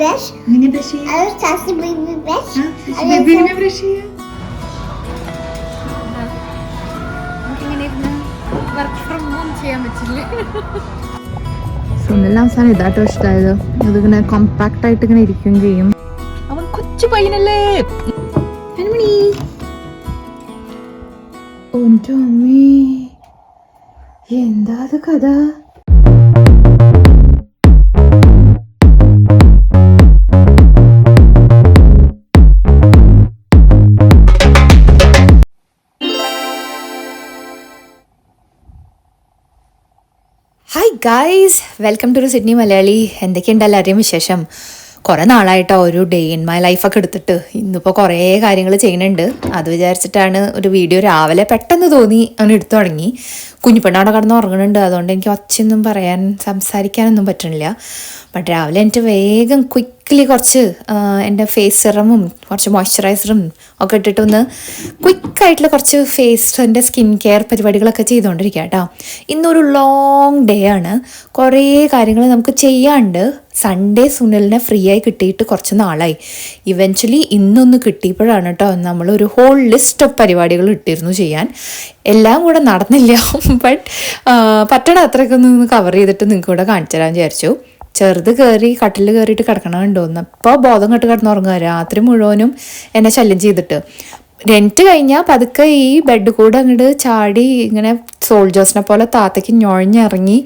brush. എങ്ങനെ brush ചെയ്യാം? I will Sassy baby brush. Baby എങ്ങനെ ബ്രഷ് ചെയ്യാം? വർക്ക് ഫ്രം ഹോം ചെയ്യാൻ പറ്റില്ലേ? സുനിൽ അവസാനം ഇതാട്ടോ ഇഷ്ടമായത്. ഇതിങ്ങനെ കോമ്പാക്ട് ആയിട്ട് ഇങ്ങനെ ഇരിക്കുകയും ചെയ്യും. അവൻ കൊച്ചു പയ്യനല്ലേ. എന്താ അത് കഥ? Hi guys, welcome to Sydney Malayali. എന്തൊക്കെയുണ്ട് എല്ലാവരെയും വിശേഷം? കുറേ നാളായിട്ടോ ഒരു ഡേ ഇൻ മൈ ലൈഫൊക്കെ എടുത്തിട്ട്. ഇന്നിപ്പോൾ കുറേ കാര്യങ്ങൾ ചെയ്യുന്നുണ്ട്. അത് വിചാരിച്ചിട്ടാണ് ഒരു വീഡിയോ രാവിലെ പെട്ടെന്ന് തോന്നി അങ്ങനെ എടുത്തു തുടങ്ങി. കുഞ്ഞിപ്പെണ്ണ കടന്ന് ഉറങ്ങുന്നുണ്ട്, അതുകൊണ്ട് എനിക്ക് ഒച്ചയൊന്നും സംസാരിക്കാനൊന്നും പറ്റണില്ല. ബട്ട് രാവിലെ എനിക്ക് വേഗം ക്വിക്കലി കുറച്ച് എൻ്റെ ഫേസ് സെറമും കുറച്ച് മോയ്സ്ചറൈസറും ഒക്കെ ഇട്ടിട്ടൊന്ന് ക്വിക്കായിട്ടുള്ള കുറച്ച് ഫേസിൻ്റെ സ്കിൻ കെയർ പരിപാടികളൊക്കെ ചെയ്തുകൊണ്ടിരിക്കുക കേട്ടോ. ഇന്നൊരു ലോങ് ഡേ ആണ്. കുറേ കാര്യങ്ങൾ നമുക്ക് ചെയ്യാണ്ട്. സൺഡേ സുനിലിനെ ഫ്രീ ആയി കിട്ടിയിട്ട് കുറച്ച് നാളായി. ഇവൻച്വലി ഇന്നൊന്ന് കിട്ടിയപ്പോഴാണ് കേട്ടോ നമ്മളൊരു ഹോൾ ലിസ്റ്റ് ഓഫ് പരിപാടികൾ ഇട്ടിരുന്നു ചെയ്യാൻ. എല്ലാം കൂടെ നടന്നില്ല, ബട്ട് പറ്റണ അത്രയൊക്കെ ഒന്ന് കവർ ചെയ്തിട്ട് നിങ്ങൾക്ക് കൂടെ കാണിച്ചു തരാൻ വിചാരിച്ചു. ചെറുത് കയറി കട്ടിൽ കയറിയിട്ട് കിടക്കണമെന്നുണ്ടോന്ന് അപ്പോൾ ബോധം കെട്ട് കിടന്നുറങ്ങുക. രാത്രി മുഴുവനും എന്നെ ശല്യം ചെയ്തിട്ട് റെൻറ്റ് കഴിഞ്ഞാൽ പതുക്കെ ഈ ബെഡ് കൂടെ അങ്ങോട്ട് ചാടി ഇങ്ങനെ സോൾജേഴ്സിനെ പോലെ താത്തയ്ക്ക് ഞൊഴഞ്ഞിറങ്ങി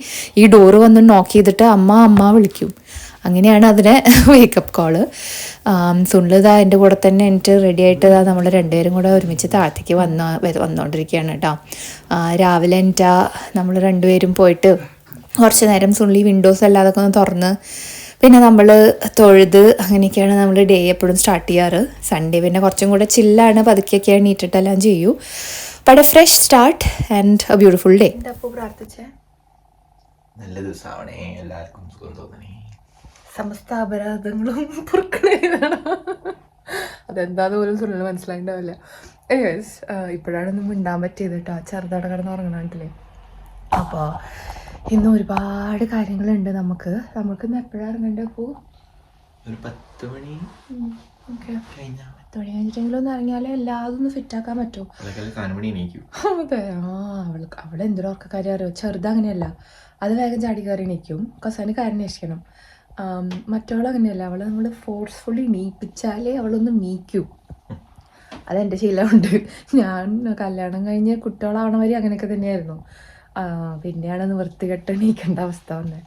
ഈ ഡോറ് വന്ന് നോക്ക് ചെയ്തിട്ട് അമ്മ വിളിക്കും. അങ്ങനെയാണ് അതിനെ വേക്കപ്പ് കോള്. സുനിലിതാ എൻ്റെ കൂടെ തന്നെ എനിക്ക് റെഡി ആയിട്ട് നമ്മൾ രണ്ടുപേരും കൂടെ ഒരുമിച്ച് താഴത്തേക്ക് വന്നുകൊണ്ടിരിക്കുകയാണ് കേട്ടോ. രാവിലെ എനിക്ക് നമ്മൾ രണ്ടുപേരും പോയിട്ട് കുറച്ച് നേരം സുനിൽ വിൻഡോസ് അല്ലാതൊക്കെ ഒന്ന് തുറന്ന് പിന്നെ നമ്മൾ തൊഴുത് അങ്ങനെയൊക്കെയാണ് നമ്മൾ ഡേ എപ്പോഴും സ്റ്റാർട്ട് ചെയ്യാറ്. സൺഡേ പിന്നെ കുറച്ചും കൂടെ ചില്ലാണ്, പതുക്കെയൊക്കെ എണീറ്റിട്ടെല്ലാം ചെയ്യൂ. But A fresh start and A beautiful day. അപ്പോൾ പ്രാർത്ഥിച്ചേ നല്ല ദിവസമാവണേ, എല്ലാവർക്കും സുഖം തോന്നണേ, സമസ്ത അപരാധങ്ങളും പൊറുക്കണേതാണ്. അതെന്താന്ന് പോലും സുനിൽ മനസ്സിലായിണ്ടാവില്ല. എനിവേസ് ഇപ്പോഴാണ് മിണ്ടാൻ പറ്റിയത് കേട്ടോ. ചെറുതട കിടന്ന് ഉറങ്ങണായിട്ടില്ലേ. അപ്പോൾ ഇന്ന് ഒരുപാട് കാര്യങ്ങളുണ്ട് നമുക്ക്. ഇന്ന് എപ്പോഴാണ് ഇറങ്ങേണ്ടത്? അപ്പോൾ ഒരു 10 മണി ഓക്കെ, 10 മണി കഴിഞ്ഞിട്ടെങ്കിലും ഒന്ന് ഇറങ്ങിയാലേ എല്ലാതും ഒന്ന് ഫിറ്റാക്കാൻ പറ്റുമോ? അതെ. അവളെ എന്തൊരു ഉറക്കക്കാരി അറിയോ. ചെറുത് അങ്ങനെയല്ല, അത് വേഗം ചാടി കയറി എണീക്കും. കസാന് കാര്യം അന്വേഷിക്കണം. മറ്റവളങ്ങനെയല്ല, അവളെ നമ്മൾ ഫോഴ്സ്ഫുള്ളി എണീപ്പിച്ചാലേ അവളൊന്ന് എണീക്കൂ. അതെൻ്റെ ശീലമുണ്ട്. ഞാൻ കല്യാണം കഴിഞ്ഞ് കുട്ടികളാവണ വരെ അങ്ങനെയൊക്കെ തന്നെയായിരുന്നു. പിന്നെയാണ് നിവൃത്തികെട്ട് എണീക്കേണ്ട അവസ്ഥ വന്നത്.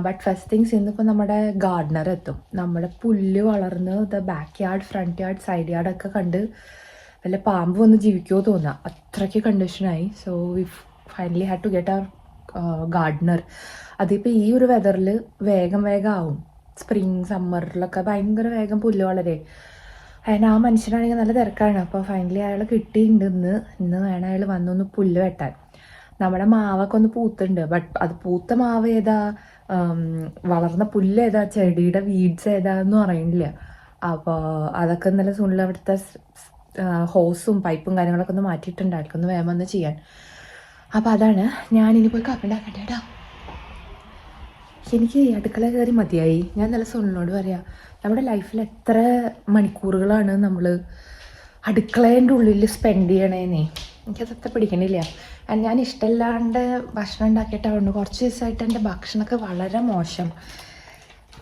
ബട്ട് ഫസ്റ്റ് തിങ്സ് ഇന്നിപ്പോൾ നമ്മുടെ ഗാർഡനർ എത്തും. നമ്മുടെ പുല്ല് വളർന്ന് back yard, front yard, side യാർഡൊക്കെ കണ്ട് വല്ല പാമ്പ് വന്ന് ജീവിക്കുമോ തോന്നുക, അത്രയ്ക്ക് കണ്ടീഷനായി. So we finally had to get our gardener. അതിപ്പോൾ ഈ ഒരു വെതറിൽ വേഗം ആവും. സ്പ്രിങ് സമ്മറിലൊക്കെ ഭയങ്കര വേഗം പുല്ല് വളരെ. അതിന് ആ മനുഷ്യനാണെങ്കിൽ നല്ല തിരക്കാണ്. അപ്പോൾ ഫൈനലി അയാൾ കിട്ടിയിട്ടുണ്ട്. ഇന്ന് വേണം അയാൾ വന്നൊന്ന് പുല്ല് വെട്ടാൻ. നമ്മുടെ മാവൊക്കെ ഒന്ന് പൂത്തുണ്ട്. ബട്ട് അത് പൂത്ത മാവ് ഏതാ, വളർന്ന പുല്ല് ഏതാ, ചെടിയുടെ വീഡ്സ് ഏതാന്നും അറിയണില്ല. അപ്പോൾ അതൊക്കെ ഇന്നലെ സുനിൽ അവിടുത്തെ ഹോസും പൈപ്പും കാര്യങ്ങളൊക്കെ ഒന്ന് മാറ്റിയിട്ടുണ്ട്. അയാൾക്കൊന്ന് വേഗം വന്ന് ചെയ്യാൻ. അപ്പോൾ അതാണ് ഞാനിനി പോയി കാപ്പുണ്ടാക്കട്ടെ കേട്ടോ. എനിക്ക് അടുക്കള കയറി മതിയായി. ഞാൻ നല്ല സുനിലിനോട് പറയാം, നമ്മുടെ ലൈഫിൽ എത്ര മണിക്കൂറുകളാണ് നമ്മൾ അടുക്കളേൻ്റെ ഉള്ളിൽ സ്പെൻഡ് ചെയ്യണേന്നേ. എനിക്കതൊക്കെ പിടിക്കണില്ല. ഞാൻ ഇഷ്ടമില്ലാണ്ട് ഭക്ഷണം ഉണ്ടാക്കിയിട്ടാവുണ്ട്. കുറച്ച് ദിവസമായിട്ട് എൻ്റെ ഭക്ഷണമൊക്കെ വളരെ മോശം.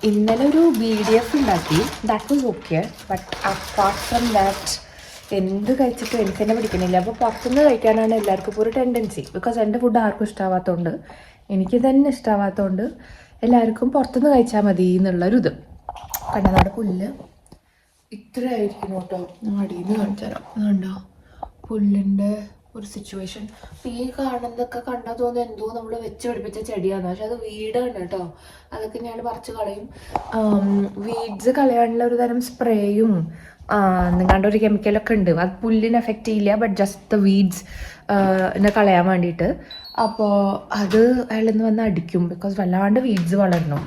ഇന്നലെ ഒരു BDF ഉണ്ടാക്കി, that was okay. But apart from that എന്ത് കഴിച്ചിട്ടും എനിക്ക് തന്നെ പിടിക്കണില്ല. അപ്പോൾ പുറത്തുനിന്ന് കഴിക്കാനാണ് എല്ലാവർക്കും ഇപ്പോൾ ഒരു ടെൻഡൻസി. ബിക്കോസ് എൻ്റെ ഫുഡ് ആർക്കും ഇഷ്ടമാവാത്തതുകൊണ്ട്, എനിക്ക് തന്നെ ഇഷ്ടമാവാത്തതുകൊണ്ട് എല്ലാവർക്കും പുറത്തുനിന്ന് കഴിച്ചാൽ മതി എന്നുള്ളൊരിത്. കണ്ടതാണ് പുല്ല് ഇത്ര ആയിരിക്കും കേട്ടോ. അടിയിൽ നിന്ന് കാണിച്ചു തരാം. അതുകൊണ്ടോ പുല്ലിൻ്റെ ഒരു സിറ്റുവേഷൻ. ഈ കാണുന്നതൊക്കെ കണ്ടാൽ തോന്നുന്നു എന്തോ നമ്മൾ വെച്ച് പിടിപ്പിച്ച ചെടിയാണ്, പക്ഷെ അത് വീടാണ് കേട്ടോ. അതൊക്കെ ഞാൻ പറിച്ച് കളയും. വീഡ്സ് കളയാനുള്ള ഒരു തരം സ്പ്രേയും നിങ്ങളുടെ ഒരു കെമിക്കലൊക്കെ ഉണ്ട്. അത് പുല്ലിന് എഫക്റ്റ് ചെയ്യില്ല, ബട്ട് ജസ്റ്റ് ദ വീഡ്സ് കളയാൻ വേണ്ടിയിട്ട്. അപ്പോൾ അത് അയാളിന്ന് വന്ന് അടിക്കും. ബിക്കോസ് വല്ലാണ്ട് വീഡ്സ് വളരണം.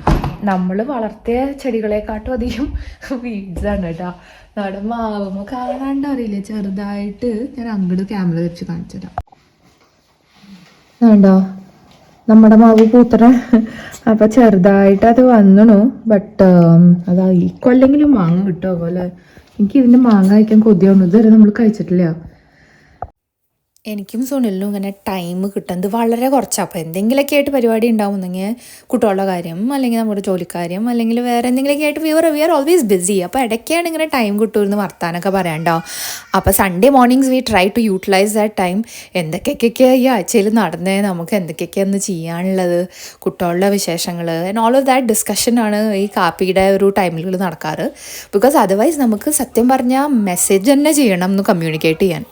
നമ്മൾ വളർത്തിയ ചെടികളെക്കാട്ടും അധികം വീഡ്സാണ് കേട്ടോ. നമ്മുടെ മാവുമ്പോൾ കാണാണ്ട് അറിയില്ലേ, ചെറുതായിട്ട് ഞാൻ അങ്ങോട്ട് ക്യാമറ വെച്ച് കാണിച്ചു തരാം. വേണ്ടോ നമ്മുടെ മാവ് പൂത്തറ. അപ്പൊ ചെറുതായിട്ട് അത് വന്നണു. ബട്ട് അതാ ഈ കൊല്ലെങ്കിലും മാങ്ങ കിട്ടുമോ പോലെ. എനിക്ക് ഇതിന്റെ മാങ്ങ കഴിക്കാൻ കൊതിയാവുന്നു. ഇതുവരെ നമ്മൾ കഴിച്ചിട്ടില്ല. എനിക്കും സുനിലിനും ഇങ്ങനെ ടൈം കിട്ടുന്നത് വളരെ കുറച്ചാണ്. അപ്പോൾ എന്തെങ്കിലുമൊക്കെ ആയിട്ട് പരിപാടി ഉണ്ടാവുന്നെങ്കിൽ കുട്ടികളുടെ കാര്യം അല്ലെങ്കിൽ നമ്മുടെ ജോലിക്കാര്യം അല്ലെങ്കിൽ വേറെ എന്തെങ്കിലുമൊക്കെ ആയിട്ട് വി ആർ ഓൾവേസ് ബിസി. അപ്പോൾ ഇടയ്ക്കാണ് ഇങ്ങനെ ടൈം കിട്ടുമെന്ന് വർത്താനൊക്കെ പറയണ്ടോ. അപ്പോൾ Sunday mornings we try to utilise that time. എന്തൊക്കെയൊക്കെയാണ് ഈ ആഴ്ചയിൽ നടന്നേ, നമുക്ക് എന്തൊക്കെയൊക്കെയാണ് ചെയ്യാനുള്ളത്, കുട്ടികളുടെ വിശേഷങ്ങൾ ആൻഡ് ഓൾ ഓഫ് ദാറ്റ് ഡിസ്കഷനാണ് ഈ കാപ്പിയുടെ ഒരു ടൈമിൽ നടക്കാറ്. ബിക്കോസ് അതർവൈസ് നമുക്ക് സത്യം പറഞ്ഞാൽ മെസ്സേജ് തന്നെ ചെയ്യണം എന്ന് കമ്മ്യൂണിക്കേറ്റ് ചെയ്യാൻ.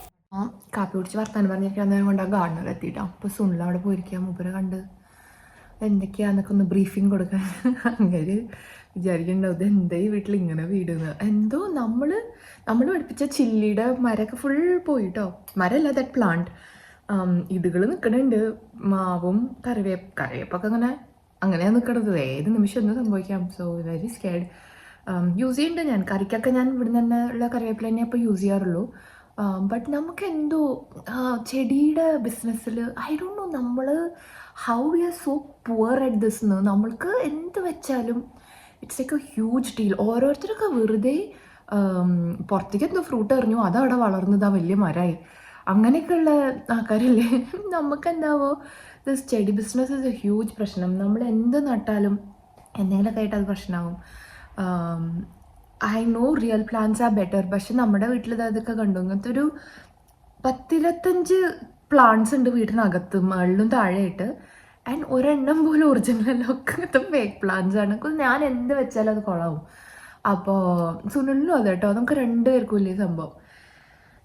കാപ്പി കുടിച്ച് വർത്താനം പറഞ്ഞിരിക്കാൻ നേരം കൊണ്ട് ആ ഗാർഡനർ എത്തിയിട്ടാ. അപ്പോൾ സുനിൽ അവിടെ പോയിരിക്കുക. മൂപ്പരെ കണ്ട് എന്തൊക്കെയാന്നൊക്കെ ഒന്ന് ബ്രീഫിങ് കൊടുക്കാൻ. അങ്ങനെ വിചാരിക്കണ്ടാവും ഇത് എന്താ ഈ വീട്ടിൽ ഇങ്ങനെ വീടുന്ന്. എന്തോ നമ്മൾ പഠിപ്പിച്ച ചില്ലിയുടെ മരമൊക്കെ ഫുൾ പോയിട്ടോ. മരമല്ല, ദാറ്റ് പ്ലാന്റ്. ഇതുകൾ നിൽക്കണുണ്ട്. മാവും കറിവേപ്പൊക്കെ അങ്ങനെയാണ് നിൽക്കണത്. ഏത് നിമിഷം ഒന്നും സംഭവിക്കാം. So very scared. യൂസ് ചെയ്യുന്നുണ്ട് ഞാൻ. കറിക്കൊക്കെ ഞാൻ ഇവിടെ തന്നെ ഉള്ള കറിവേപ്പില തന്നെ ഇപ്പോൾ യൂസ് ചെയ്യാറുള്ളൂ. ബട്ട് നമുക്ക് എന്തോ ചെടിയുടെ ബിസിനസ്സിൽ ഐ ഡോണ്ട് നോ നമ്മൾ how we are so poor at this എന്ന്. നമ്മൾക്ക് എന്ത് വെച്ചാലും it's like a huge deal. ഓരോരുത്തരൊക്കെ വെറുതെ പുറത്തേക്ക് എന്തോ ഫ്രൂട്ട് എറിഞ്ഞു, അതവിടെ വളർന്നത് ആ വലിയ മരമായി. അങ്ങനെയൊക്കെയുള്ള ആൾക്കാരല്ലേ. നമുക്കെന്താവോ ദിസ് ചെടി ബിസിനസ് ഇസ് എ ഹ്യൂജ് പ്രശ്നം. നമ്മൾ എന്ത് നട്ടാലും എന്തെങ്കിലുമൊക്കെ ആയിട്ട് അത് പ്രശ്നമാവും. I know real plants R better. പക്ഷെ നമ്മുടെ വീട്ടിൽ അതൊക്കെ കണ്ടു. ഇങ്ങനത്തെ ഒരു 10-25 പ്ലാന്റ്സ് ഉണ്ട് വീട്ടിനകത്ത്, മുകളിലും താഴെയായിട്ട്. ആൻഡ് ഒരെണ്ണം പോലും ഒറിജിനൽ, ഒക്കെ ഇങ്ങനത്തെ ഫേക്ക് പ്ലാന്റ്സ് ആണ്. ഞാൻ എന്ത് വെച്ചാലും അത് കൊള്ളാവും. അപ്പോൾ സുനിലിനും അതെ കേട്ടോ, നമുക്ക് 2 പേർക്കും ഇല്ലേ സംഭവം.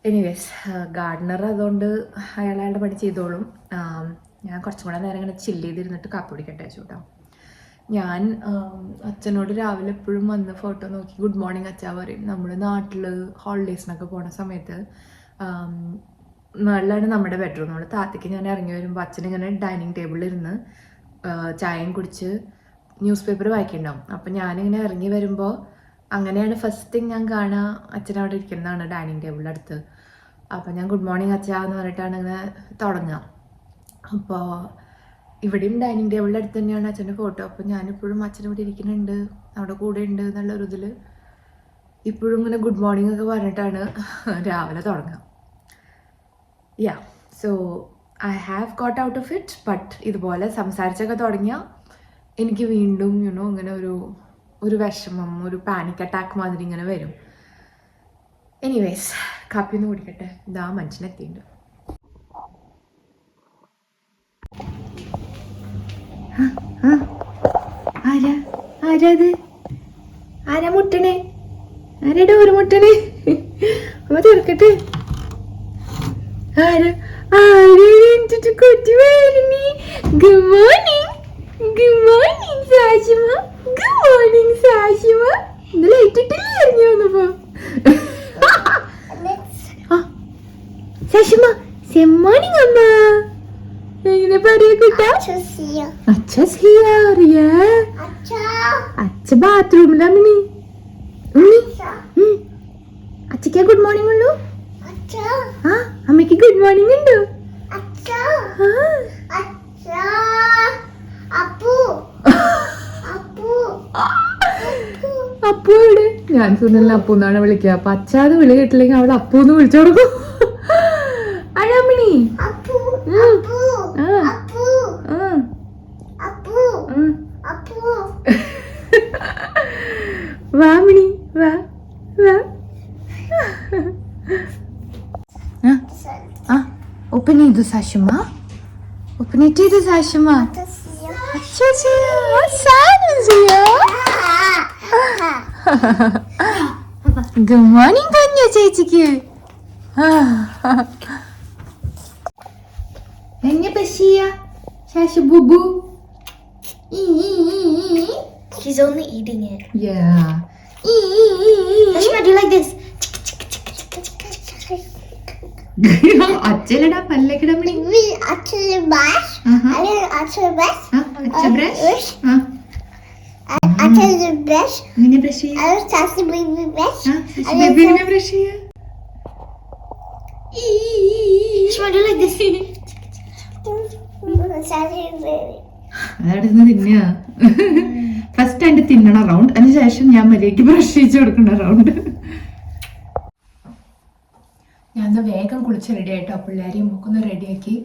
എനിവേസ് ഗാർഡനർ അതുകൊണ്ട് അയാളുടെ പണി ചെയ്തോളും. ഞാൻ കുറച്ചും കൂടെ നേരം ഇങ്ങനെ ചില്ല് ചെയ്തിരുന്നിട്ട് കാപ്പി പിടിക്കട്ടെ വെച്ചു. ഞാൻ അച്ഛനോട് രാവിലെ എപ്പോഴും വന്ന് ഫോട്ടോ നോക്കി ഗുഡ് മോർണിംഗ് അച്ഛാ പറയും. നമ്മൾ നാട്ടിൽ ഹോളിഡേയ്സിനൊക്കെ പോണ സമയത്ത് മുകളിലാണ് നമ്മുടെ ബെഡ്റൂം. നമ്മൾ താഴത്തേക്ക് ഞാൻ ഇറങ്ങി വരുമ്പോൾ അച്ഛനിങ്ങനെ ഡൈനിങ് ടേബിളിൽ ഇരുന്ന് ചായയും കുടിച്ച് ന്യൂസ് പേപ്പർ വായിക്കുന്നുണ്ടാവും. അപ്പം ഞാനിങ്ങനെ ഇറങ്ങി വരുമ്പോൾ അങ്ങനെയാണ് ഫസ്റ്റ് തിങ് ഞാൻ കാണുക, അച്ഛനവിടെ ഇരിക്കുന്നതാണ് ഡൈനിങ് ടേബിളിൻ്റെ അടുത്ത്. അപ്പം ഞാൻ ഗുഡ് മോർണിംഗ് അച്ഛാ എന്ന് പറഞ്ഞിട്ടാണ് ഇങ്ങനെ തുടങ്ങുക. അപ്പോൾ ഇവിടെയും ഡൈനിങ് ടേബിളിൻ്റെ അടുത്ത് തന്നെയാണ് അച്ഛൻ്റെ ഫോട്ടോ. അപ്പോൾ ഞാനിപ്പോഴും അച്ഛൻ ഇവിടെ ഇരിക്കുന്നുണ്ട്, അവിടെ കൂടെ ഉണ്ട് എന്നുള്ളൊരു ഇതിൽ ഇപ്പോഴും ഇങ്ങനെ ഗുഡ് മോർണിംഗ് ഒക്കെ പറഞ്ഞിട്ടാണ് രാവിലെ തുടങ്ങുക. Yeah, so I have got out of it. But ഇതുപോലെ സംസാരിച്ചൊക്കെ തുടങ്ങിയാൽ എനിക്ക് വീണ്ടും ഇങ്ങനെ ഒരു വിഷമം, ഒരു പാനിക് അറ്റാക്ക് മാതിരി ഇങ്ങനെ വരും. എനിവേസ് കാപ്പി ഒന്ന് കുടിക്കട്ടെ. ഇതാ മനുഷ്യനെത്തിയിട്ടുണ്ട്. ആരാ മുട്ടണേ? ആരാ ഡോറ് മുട്ടണേ? അമ്മ തുറക്കട്ടെ. കൊച്ചു വരുന്നേ. Good morning, good morning Sashima, good morning Sashima. ഇന്ന് ലൈറ്റ് ഇട്ടില്ലേ ഇറങ്ങി വന്നപ്പോ? സാഷിമ ഗുഡ് മോർണിംഗ് അമ്മ. എങ്ങനെ പറയാ കുട്ടാ? അച്ഛ ബാത്റൂമിലാണ്. അച്ഛക്ക് ഗുഡ് മോർണിംഗ് ഉള്ളൂ? ആ അമ്മയ്ക്ക് ഗുഡ് മോർണിംഗ് ഉണ്ടോ? അപ്പു എവിടെ? ഞാൻ സുനിലിനെ അപ്പു എന്നാണ് വിളിക്കുക. അപ്പൊ അച്ഛാത് വിളി കേട്ടില്ലെങ്കിൽ അവൾ അപ്പു എന്ന് വിളിച്ചു കൊടുക്കും. അഴാമിണി വാ മിണി, വാ വാ. ഓപ്പൺ ചെയ്തു സാഷിമ, ഓപ്പൺ ചെയ്തു സാഷിമ. ഗുഡ് മോർണിംഗ് പറഞ്ഞു ചേച്ചിക്ക്. എങ്ങനെ പശിയ ശാശു ബുബു? She's only eating it. Yeah. Ashma, do you like this? അച്ഛലടാ പല്ലക്കട മണി. Actually, brush. Actually, brush. അച്ഛ ബ്രഷ്. Actually, brush. ഇങ്ങനെ ബ്രഷ് ചെയ്യാ. Actually, baby brush. ബേബി ഇങ്ങനെ ബ്രഷ് ചെയ്യാ. Ashma, do you like this? അതടുന്ന് തിന്നുക. ഫസ്റ്റ് അതിന്റെ തിന്നണ റൗണ്ട്, അതിനുശേഷം ഞാൻ മര്യാദയ്ക്ക് ബ്രഷ് ചെയ്ത് കൊടുക്കണ റൗണ്ട്. ഞാൻ വേഗം കുളിച്ച് റെഡി ആയിട്ടോ, പിള്ളേരെയും നമുക്കൊന്ന് റെഡിയാക്കി.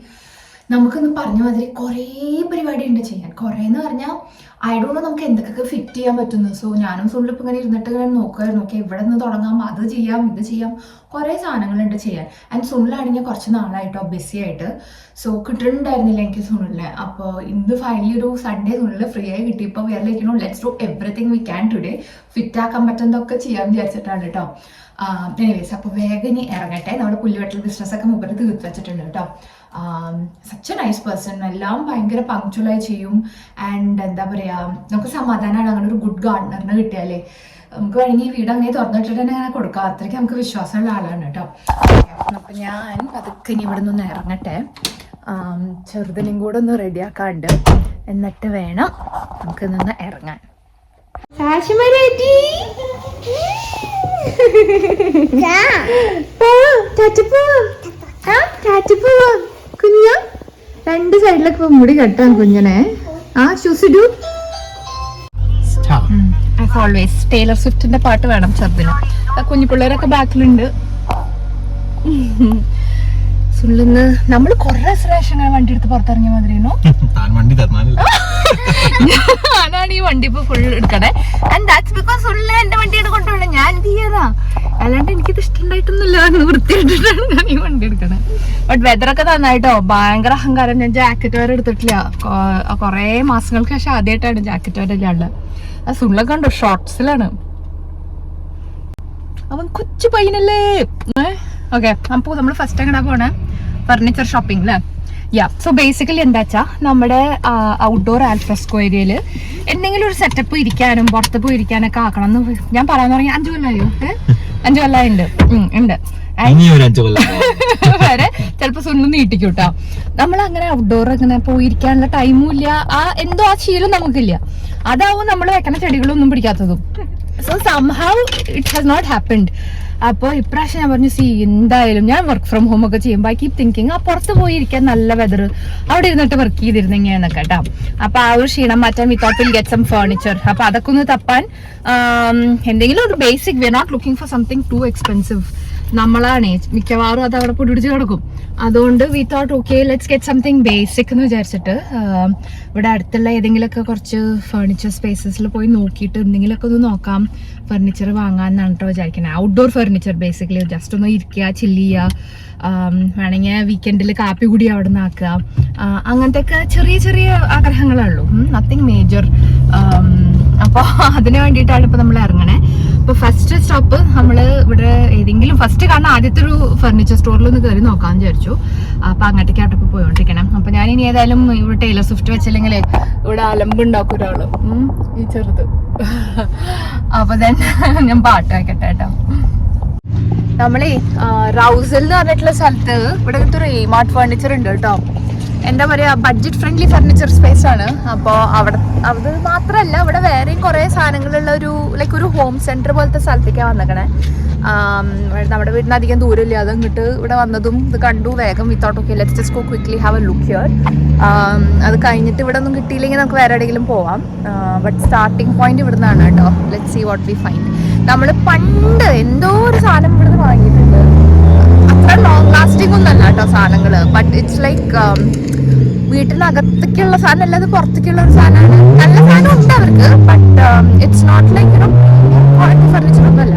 നമുക്കൊന്ന് പറഞ്ഞ മാതിരി കുറേ പരിപാടി ഉണ്ട് ചെയ്യാൻ. കുറേ എന്ന് പറഞ്ഞാൽ ഐ ഡോണ്ട് നോ നമുക്ക് എന്തൊക്കെ ഫിറ്റ് ചെയ്യാൻ പറ്റുന്നു. സോ ഞാനും സുള്ളിപ്പോൾ ഇങ്ങനെ ഇരുന്നിട്ട് ഇങ്ങനെ നോക്കുമായിരുന്നു, ഓക്കെ ഇവിടെ നിന്ന് തുടങ്ങാം, അത് ചെയ്യാം, ഇത് ചെയ്യാം, കുറേ സാധനങ്ങളുണ്ട് ചെയ്യാൻ. ആൻഡ് സുള്ളിലാണെങ്കിൽ കുറച്ച് നാളായിട്ടോ ബിസി ആയിട്ട്, സോ കിട്ടുന്നുണ്ടായിരുന്നില്ല എനിക്ക് സുള്ളിനെ. അപ്പോൾ ഇന്ന് ഫൈനലി ഒരു സൺഡേ സുള്ളിൽ ഫ്രീ ആയി കിട്ടിയപ്പോൾ വേറെ ലൈക്കണോ let's do everything we can today. Fit ആക്കാൻ പറ്റുന്നതൊക്കെ ചെയ്യാൻ വിചാരിച്ചിട്ടാണ് കേട്ടോ. എനിവേസ് അപ്പോൾ വേഗം ഇനി ഇറങ്ങട്ടെ. നമ്മുടെ പുല്ലുവെട്ടൽ ബിസിനസ്സൊക്കെ മുമ്പ് തീർത്ത് വെച്ചിട്ടുണ്ട് കേട്ടോ. സച്ച് എ നൈസ് പേഴ്സൺ, എല്ലാം ഭയങ്കര പങ്ക്ച്വലായി ചെയ്യും. ആൻഡ് എന്താ പറയുക, നമുക്ക് സമാധാനമാണ് അങ്ങനെ ഒരു ഗുഡ് ഗാർഡനറിന് കിട്ടിയാലേ. നമുക്ക് വേണമെങ്കിൽ വീട് അങ്ങനെ തുറന്നിട്ടിട്ട് തന്നെ അങ്ങനെ കൊടുക്കാം, അത്രയ്ക്ക് നമുക്ക് വിശ്വാസമുള്ള ആളാണ് കേട്ടോ. അപ്പം ഞാൻ പതുക്കെ ഇനി ഇവിടെ നിന്ന് ഇറങ്ങട്ടെ. ചെറുതിനും കൂടെ ഒന്ന് റെഡിയാക്കാണ്ട്, എന്നിട്ട് വേണം നമുക്ക് നിന്ന് ഇറങ്ങാൻ. കുഞ്ഞ രണ്ട് സൈഡിലൊക്കെ ഇപ്പൊ മുടി കെട്ടാൻ കുഞ്ഞനെ. ഷൂസിഡു ആസ് ഓൾവേസ് ടേലർ സ്വിഫ്റ്റിന്റെ പാട്ട് വേണം ചെറുതിന്. കുഞ്ഞു പിള്ളേരൊക്കെ ബാക്കിലുണ്ട്. സുള്ളിന്ന് നമ്മൾ കൊറേ റേഷൻ വണ്ടി എടുത്ത് പുറത്തിറങ്ങിയ മാതിരിയാണോ? ഞാനാണ് ഈ വണ്ടി ഇപ്പൊ ഫുൾ എടുക്കണേ. ആൻഡ് ദാറ്റ്സ് ബിക്കോസ് സുള്ള എന്റെ വണ്ടിയാണ് കൊണ്ടുപോകണേ. ഞാൻ എന്ത് ചെയ്യാതാ, അല്ലാണ്ട് എനിക്കിത് ഇഷ്ടമുണ്ടായിട്ടൊന്നുമില്ല. വൃത്തിയായിട്ടാണ് ഞാൻ ഈ വണ്ടി എടുക്കണേ. ബട്ട് വെതറൊക്കെ നന്നായിട്ടോ, ഭയങ്കര അഹങ്കാരം. ഞാൻ ജാക്കറ്റ് വരെ എടുത്തിട്ടില്ല, കൊറേ മാസങ്ങൾക്ക് ശേഷം ആദ്യമായിട്ടാണ് ജാക്കറ്റ് വരെ ഇല്ലാണ്ട്. ആ സുള്ള കണ്ടോ ഷോർട്സിലാണ്. അവൻ കൊച്ചു പയ്യനല്ലേ. ഓക്കെ, അപ്പൊ നമ്മൾ ഫസ്റ്റ് എങ്ങടാ പോണേ? ഫർണിച്ചർ ഷോപ്പിംഗ് അല്ലേ? സോ ബേസിക്കലി എന്താ വെച്ചാ നമ്മുടെ ഔട്ട്ഡോർ ആൽഫ്രെസ്കോ ഏരിയയില് എന്തെങ്കിലും ഒരു സെറ്റപ്പ് ഇരിക്കാനും പുറത്ത് പോയി ഇരിക്കാനൊക്കെ ആക്കണം എന്ന് ഞാൻ പറയാൻ തുടങ്ങി. 5 കൊല്ലമായോ? 5 കൊല്ലമായി ഉണ്ട്. വരെ ചിലപ്പോ സുണ്ണു നീട്ടിക്കൂട്ടോ. നമ്മൾ അങ്ങനെ ഔട്ട്ഡോർ അങ്ങനെ പോയിരിക്കാനുള്ള ടൈമും ഇല്ല, എന്തോ ആ ശീലം നമുക്കില്ല. അതാവും നമ്മൾ വെക്കണ ചെടികളൊന്നും പിടിക്കാത്തതും. So somehow it has not happened. അപ്പോൾ ഇപ്രാവശ്യം ഞാൻ പറഞ്ഞു, എന്തായാലും ഞാൻ വർക്ക് ഫ്രം ഹോം ഒക്കെ ചെയ്യുമ്പോൾ ഐ കീപ് തിങ്കിങ് പുറത്ത് പോയിരിക്കാൻ നല്ല വെതർ, അവിടെ ഇരുന്നിട്ട് വർക്ക് ചെയ്തിരുന്നെങ്കിന്നൊക്കെ കേട്ടോ. അപ്പൊ ആ ഒരു ക്ഷീണം മാറ്റാൻ we thought will get some furniture. അപ്പൊ അതൊക്കെ ഒന്ന് തപ്പാൻ എന്തെങ്കിലും ഒരു basic, we are not looking for something too expensive. നമ്മളാണേ മിക്കവാറും അത് അവിടെ പൊടിപിടിച്ച് കിടക്കും. അതുകൊണ്ട് we thought okay let's get something basic എന്ന് വിചാരിച്ചിട്ട് ഇവിടെ അടുത്തുള്ള ഏതെങ്കിലുമൊക്കെ കുറച്ച് ഫർണിച്ചർ സ്പേസസിൽ പോയി നോക്കിയിട്ട് എന്തെങ്കിലുമൊക്കെ ഒന്ന് നോക്കാം, ഫർണിച്ചർ വാങ്ങാമെന്നാണ് കേട്ടോ വിചാരിക്കുന്നത്. ഔട്ട്ഡോർ ഫർണിച്ചർ ബേസിക്കലി ജസ്റ്റ് ഒന്ന് ഇരിക്കുക, ചില്ല് ചെയ്യുക, വേണമെങ്കിൽ വീക്കെൻഡിൽ കാപ്പി കൂടി അവിടെ നിന്ന് ആക്കുക, അങ്ങനത്തെ ഒക്കെ ചെറിയ ചെറിയ ആഗ്രഹങ്ങളുള്ളൂ, നത്തിങ് മേജർ. അപ്പോൾ അതിന് വേണ്ടിയിട്ടാണ് ഇപ്പോൾ നമ്മൾ ഇറങ്ങണേ. അപ്പോൾ ഫസ്റ്റ് സ്റ്റോപ്പ് നമ്മൾ ഇവിടെ ഏതെങ്കിലും ഫസ്റ്റ് കാണാൻ ആദ്യത്തെ ഒരു ഫർണിച്ചർ സ്റ്റോറിൽ ഒന്ന് കയറി നോക്കാമെന്ന് വിചാരിച്ചു. അപ്പോൾ അങ്ങോട്ടേക്കായിട്ട് ഇപ്പോൾ പോയോണ്ടിരിക്കണം. അപ്പോൾ ഞാൻ ഇനി ഏതായാലും ഇവിടെ ടൈലർ സ്വിഫ്റ്റ് വെച്ചില്ലെങ്കിൽ ഇവിടെ അലമ്പുണ്ടാക്കും ഒരാള്, ഈ ചെറുത്. അപ്പോൾ ഞാൻ പാട്ട് വെക്കട്ടെ കേട്ടോ. നമ്മളീ റൗസൽ എന്ന് പറഞ്ഞിട്ടുള്ള സ്ഥലത്ത് ഇവിടെ ഒരു മാർട്ട് ഫർണിച്ചർ ഉണ്ട് കേട്ടോ. എന്താ പറയാ, ബഡ്ജറ്റ് ഫ്രണ്ട്ലി ഫർണിച്ചർ സ്പേസ് ആണ്. അപ്പോൾ അവിടെ അത് മാത്രമല്ല, ഇവിടെ വേറെയും കുറേ സാധനങ്ങളുള്ള ഒരു ഹോം സെന്റർ പോലത്തെ സ്ഥലത്തേക്കാണ് വന്നേക്കണേ. നമ്മുടെ വീടിന് അധികം ദൂരമില്ല, അത് ഇങ്ങോട്ട് ഇവിടെ വന്നതും ഇത് കണ്ടു വേഗം V thought okay let's just go quickly have A look here. അത് കഴിഞ്ഞിട്ട് ഇവിടെ ഒന്നും കിട്ടിയില്ലെങ്കിൽ നമുക്ക് വേറെ എവിടെയെങ്കിലും പോവാം. ബട്ട് സ്റ്റാർട്ടിങ് പോയിന്റ് ഇവിടെ നിന്നാണ് കേട്ടോ. Let's see what we find. നമ്മൾ പണ്ട് എന്തോ ഒരു സാധനം ഇവിടുന്ന് വാങ്ങിയിട്ടുണ്ട്. അത്ര ലോങ് ലാസ്റ്റിംഗ് ഒന്നല്ല കേട്ടോ സാധനങ്ങൾ. ബട്ട് ഇറ്റ്സ് ലൈക്ക് വീട്ടിനകത്തേക്കുള്ള സാധനം അല്ലാതെ പുറത്തേക്കുള്ള ഒരു സാധനമാണ്. നല്ല സാധനം ഉണ്ട് അവർക്ക്, but it's not like quality furniture ഒന്നുമല്ല.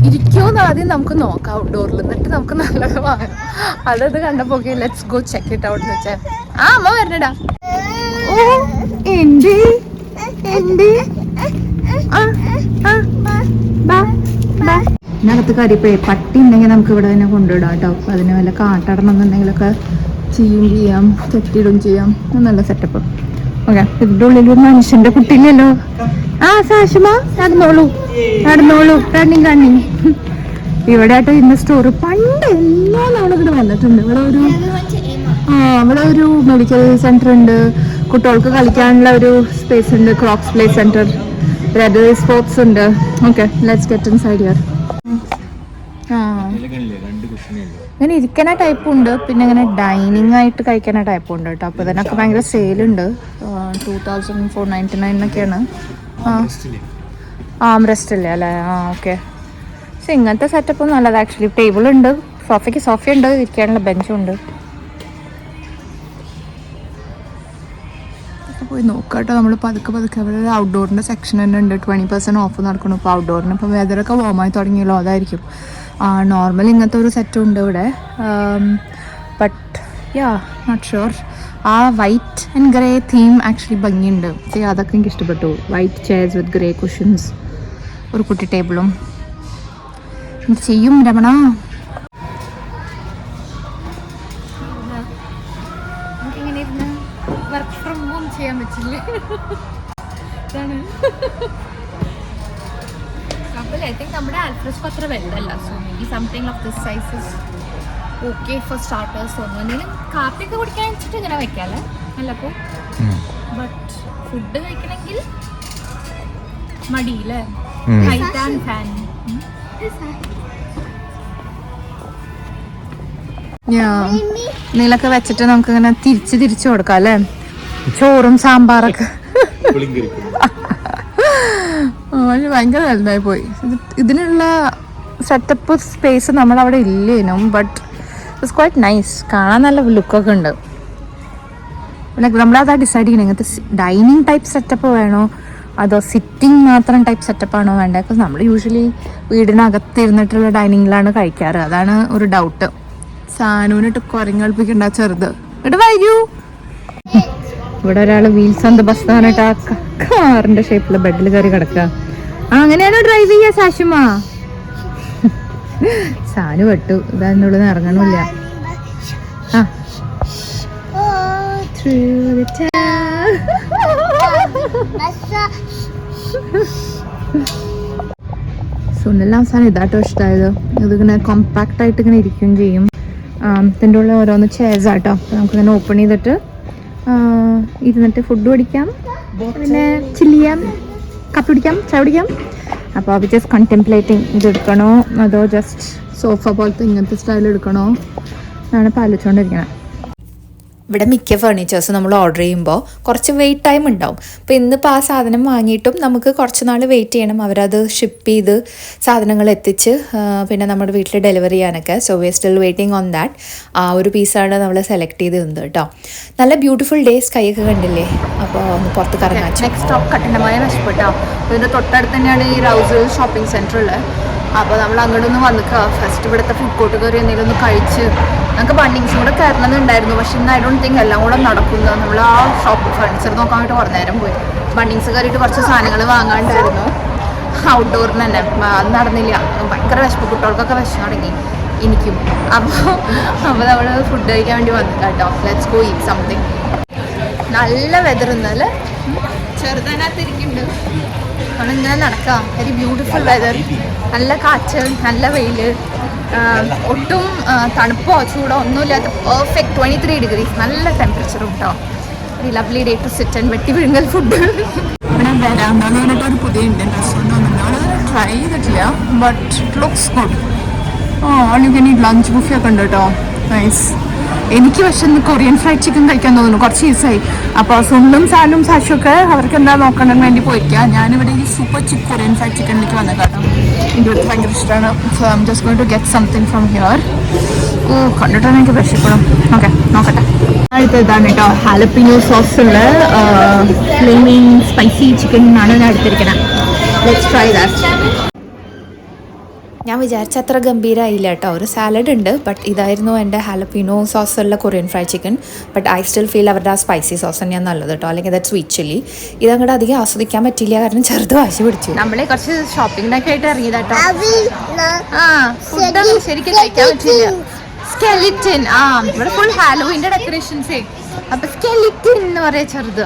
ഇരിക്കുമെന്ന് ആദ്യം നമുക്ക് നോക്കാം ഔട്ട്ഡോറിൽ, എന്നിട്ട് നമുക്ക് നല്ലത് വാങ്ങാം. അതത് കണ്ടപ്പോ let's go check it out എന്ന് വെച്ചാൽ അമ്മ വരണടാ. ഓ എന്റെ ഇതിനകത്ത് കറിപ്പേ പട്ടി ഉണ്ടെങ്കിൽ നമുക്ക് ഇവിടെ തന്നെ കൊണ്ടുവിടാം കേട്ടോ. അപ്പൊ അതിന് വല്ല കാട്ടടണം എന്നുണ്ടെങ്കിലൊക്കെ ചെയ്യാം, ചെത്തിയിടും ചെയ്യാം. നല്ല സെറ്റപ്പ്. ഓക്കെ, ഇതിന്റെ ഉള്ളിൽ ഒരു മനുഷ്യന്റെ കുട്ടിയില്ലല്ലോ. സാഷുമ നടന്നോളൂ റണ്ണിങ്. ഇവിടെ ആട്ടോ ഇന്ന സ്റ്റോർ പണ്ട് എല്ലാ നാളുകളും വന്നിട്ടുണ്ട്. ഇവിടെ ഒരു മെഡിക്കൽ സെന്റർ ഉണ്ട്, കുട്ടികൾക്ക് കളിക്കാനുള്ള ഒരു സ്പേസ് ഉണ്ട്, ക്രോക്സ് പ്ലേ സെന്റർ, സ്പോർട്സ് ഉണ്ട്. Okay let's get inside here. ഇങ്ങനെ ഇരിക്കുന്ന ടൈപ്പും ഉണ്ട്, പിന്നെ ഇങ്ങനെ ഡൈനിങ് ആയിട്ട് കഴിക്കുന്ന ടൈപ്പും ഉണ്ട് കേട്ടോ. അപ്പോൾ ഇതിനൊക്കെ ഭയങ്കര സെയിലുണ്ട്. 2499 ആംറെസ്റ്റ് ഇല്ലേ അല്ലേ? ഓക്കെ. പക്ഷെ ഇങ്ങനത്തെ സെറ്റപ്പ് നല്ലത് ആക്ച്വലി. ടേബിൾ ഉണ്ട്, സോഫയ്ക്ക് സോഫ ഉണ്ട്, ഇരിക്കാനുള്ള ബെഞ്ചും ഉണ്ട്. പോയി നോക്കാട്ടോ. നമ്മൾ പതുക്കെ അവിടെ ഒരു ഔട്ട്ഡോറിൻ്റെ സെക്ഷൻ തന്നെ ഉണ്ട്. 20% ഓഫ് നടക്കണം ഇപ്പോൾ ഔട്ട്ഡോറിന്. ഇപ്പോൾ വെതറൊക്കെ വാമായി തുടങ്ങിയല്ലോ, അതായിരിക്കും. നോർമൽ ഇങ്ങനത്തെ ഒരു സെറ്റും ഉണ്ട് ഇവിടെ. But yeah not sure. ആ white and grey theme actually ഭംഗിയുണ്ട്. അതൊക്കെ എനിക്ക് ഇഷ്ടപ്പെട്ടു. White chairs with grey cushions, ഒരു കുട്ടി ടേബിളും. ചെയ്യും രമണ. വർക്ക് ഫ്രം ഹോം ചെയ്യാൻ പറ്റില്ലേ? ഐ തിങ്ക് നമ്മുടെ ആൽഫ്രസ്കോ അത്ര വലുതല്ല. So maybe something of this sizes okay for starters. തോന്നുന്നു എന്തെങ്കിലും കാപ്പിയൊക്കെ കുടിക്കാൻ വെച്ചിട്ട് ഇങ്ങനെ വെക്കാല്ലേ അല്ലപ്പോൾ. ബട്ട് ഫുഡ് കഴിക്കണമെങ്കിൽ മടിയില്ലേ? ഹൈറ്റ് ഫാൻ നീലൊക്കെ വെച്ചിട്ട് നമുക്ക് ഇങ്ങനെ തിരിച്ചു കൊടുക്കാം അല്ലേ? ചോറും സാമ്പാറൊക്കെ. ഭയങ്കര വലുതായി പോയി. ഇതിനുള്ള സെറ്റപ്പ് സ്പേസ് നമ്മളവിടെ ഇല്ലേനും. But it's quite nice. കാണാൻ നല്ല ലുക്കൊക്കെ ഉണ്ട്. പിന്നെ നമ്മളതാ ഡിസൈഡ് ചെയ്യണം, ഇങ്ങനത്തെ ഡൈനിങ് ടൈപ്പ് സെറ്റപ്പ് വേണോ അതോ സിറ്റിംഗ് മാത്രം ടൈപ്പ് സെറ്റപ്പാണോ വേണ്ടത്. ബിക്കോസ് നമ്മൾ യൂഷ്വലി വീടിനകത്ത് ഇരുന്നിട്ടുള്ള ഡൈനിങ്ങിലാണ് കഴിക്കാറ്. അതാണ് ഒരു ഡൗട്ട്. സാനൂനിട്ട് കുരങ്ങൾപ്പിക്കണ്ട ചെറുത്. ഇവിടെ വരൂ. ഇവിടെ ഒരാൾ വീൽസ് ഓൺ ദ ബസ് എന്ന് പറഞ്ഞിട്ട് ആ കാറിന്റെ ഷേപ്പില് ബെഡിൽ കയറി കിടക്കുക. അങ്ങനെയാണോ ഡ്രൈവ് ചെയ്യാ സാഷുമ? സാനു വെട്ടു. ഇതാന്നുള്ളത് ഇറങ്ങണില്ല. സുനെല്ലാം അവസാനം ഇതാട്ടോ ഇഷ്ടമായത്. ഇതിങ്ങനെ കോമ്പാക്ട് ആയിട്ട് ഇങ്ങനെ ഇരിക്കുകയും ചെയ്യും. ഇതിൻ്റെ ഉള്ള ഓരോന്ന് ചെയർസ് ആട്ടോ. നമുക്കിങ്ങനെ ഓപ്പൺ ചെയ്തിട്ട് ഇരുന്നിട്ട് ഫുഡ് പിടിക്കാം, പിന്നെ ചില്ല് ചെയ്യാം, കപ്പ് പിടിക്കാം, ചായ പിടിക്കാം. അപ്പോൾ അത് ജസ്റ്റ് കണ്ടംപ്ലേറ്റിംഗ് ഇത് എടുക്കണോ അതോ ജസ്റ്റ് സോഫ പോലത്തെ ഇങ്ങനത്തെ സ്റ്റൈൽ എടുക്കണോ എന്നാണ് ഇപ്പോൾ ആലോചിച്ചുകൊണ്ടിരിക്കുന്നത്. ഇവിടെ മിക്ക ഫർണിച്ചേഴ്സും നമ്മൾ ഓർഡർ ചെയ്യുമ്പോൾ കുറച്ച് വെയിറ്റ് ടൈം ഉണ്ടാവും. അപ്പോൾ ഇന്നിപ്പോൾ ആ സാധനം വാങ്ങിയിട്ടും നമുക്ക് കുറച്ച് നാൾ വെയിറ്റ് ചെയ്യണം. അവരത് ഷിപ്പ് ചെയ്ത് സാധനങ്ങൾ എത്തിച്ച് പിന്നെ നമ്മുടെ വീട്ടിൽ ഡെലിവറി ചെയ്യാനൊക്കെ. So we are still waiting on that. ആ ഒരു പീസാണ് നമ്മൾ സെലക്ട് ചെയ്തിരുന്നത് കേട്ടോ. നല്ല ബ്യൂട്ടിഫുൾ ഡേ സ്കൈ ഒക്കെ കണ്ടില്ലേ? അപ്പോൾ ഒന്ന് പുറത്ത് കറങ്ങാം. നെക്സ്റ്റ് സ്റ്റോപ്പ് കഠിനമായ നഷ്ടപ്പെട്ടോ. ഇതിൻ്റെ തൊട്ടടുത്ത് തന്നെയാണ് ഈ റൗസൽ ഷോപ്പിംഗ് സെൻറ്ററുള്ളത്. അപ്പോൾ നമ്മൾ അങ്ങോട്ടൊന്ന് വന്നിക്കുക. ഫസ്റ്റ് ഇവിടുത്തെ ഫുഡ് കോർട്ട് കയറി എന്തെങ്കിലും ഒന്ന് കഴിച്ച് നമുക്ക് ബണ്ണിങ്സും കൂടെ കയറണമെന്നുണ്ടായിരുന്നു. പക്ഷെ ഇന്ന് ഐ ഡോണ്ട് തിങ്ക് എല്ലാം കൂടെ നടക്കുന്നത്. നമ്മൾ ആ ഷോപ്പ് ഫർണിച്ചർ നോക്കാനായിട്ട് കുറേ നേരം പോയി. ബണ്ണിങ്സ് കയറിയിട്ട് കുറച്ച് സാധനങ്ങൾ വാങ്ങാണ്ടായിരുന്നു ഔട്ട്ഡോറിന് തന്നെ. അത് നടന്നില്ല. ഭയങ്കര വിശപ്പ്, കുട്ടികൾക്കൊക്കെ വിശന്ന് തുടങ്ങി, എനിക്കും. അപ്പോൾ നമ്മൾ ഫുഡ് കഴിക്കാൻ വേണ്ടി വന്നില്ല കേട്ടോ. Let's go eat something. നല്ല വെതർ ഇന്നല്ലേ, ചെറുതാനകത്തിരിക്കുന്നുണ്ട്. നമ്മളിങ്ങനെ നടക്കാം. Very beautiful weather. നല്ല കാറ്റ്, നല്ല വെയിൽ, ഒട്ടും തണുപ്പോ ചൂടോ ഒന്നുമില്ലാത്ത പെർഫെക്റ്റ് 23 degrees. നല്ല ടെമ്പറേച്ചറും കേട്ടോ. Very lovely day to sit and വെട്ടി വിഴുങ്ങൽ ഫുഡ്. ഇവിടെ വരാമെന്ന് പറഞ്ഞിട്ട് ഒരു പുതിയ ഇന്ത്യൻ റെസ്റ്റോറൻറ്റ് വന്നിട്ടുണ്ട്. ട്രൈ ചെയ്തിട്ടില്ല, but it looks good. All you can eat lunch buffet ഒക്കെ ഉണ്ട് കേട്ടോ. നൈസ്. എനിക്ക് പക്ഷെ ഇന്ന് കൊറിയൻ ഫ്രൈഡ് ചിക്കൻ കഴിക്കാൻ തോന്നുന്നു. കുറച്ച് ദിവസമായി. അപ്പോൾ സുണ്ണും സാനും സാഷുമൊക്കെ അവർക്ക് എന്താ നോക്കാൻ വേണ്ടി പോയിരിക്കുക. ഞാനിവിടെ ഈ സൂപ്പർ കൊറിയൻ ഫ്രൈഡ് ചിക്കനിലേക്ക് വന്നത് കേട്ടോ. എനിക്ക് ഭയങ്കര ഇഷ്ടമാണ്. So I am just going to get something from here. കണ്ടിട്ടാണ് എനിക്ക് വിശക്കണം. ഓക്കെ, നോക്കട്ടെ. അടുത്ത ഇതാണ് കേട്ടോ, ഹാലപ്പിനോ സോസുള്ള ഫ്ലേമിങ് സ്പൈസി ചിക്കൻ ആണ് ഞാൻ എടുത്തിരിക്കുന്നത്. Let's try that. ഞാൻ വിചാരിച്ച അത്ര ഗംഭീരമായില്ല കേട്ടോ. ഒരു സാലഡ് ഉണ്ട്, ബട്ട് ഇതായിരുന്നു എൻ്റെ ഹാലപ്പിനോ സോസുള്ള Korean fried chicken. But I still feel അവരുടെ ആ സ്പൈസി സോസ് തന്നെയാണ് നല്ലത് കേട്ടോ. അല്ലെങ്കിൽ ദാറ്റ് സ്വീറ്റ് ചില്ലി ഇതങ്ങോട്ട് അധികം ആസ്വദിക്കാൻ പറ്റില്ല, കാരണം ചെറുത് വാശി പിടിച്ചു. നമ്മളെ കുറച്ച് ഷോപ്പിങ്ങിനൊക്കെ ആയിട്ട് ഇറങ്ങിയതാട്ടോ. ഫുഡൊന്നും ശരിക്കും കഴിക്കാൻ പറ്റില്ല. സ്കെലിറ്റൻ, ഇവിടെ ഫുൾ ഹാലോവിൻ്റെ ഡെക്കറേഷൻസേ. അപ്പൊ സ്കെലിറ്റൻ എന്ന് പറയാ ചെറുത്.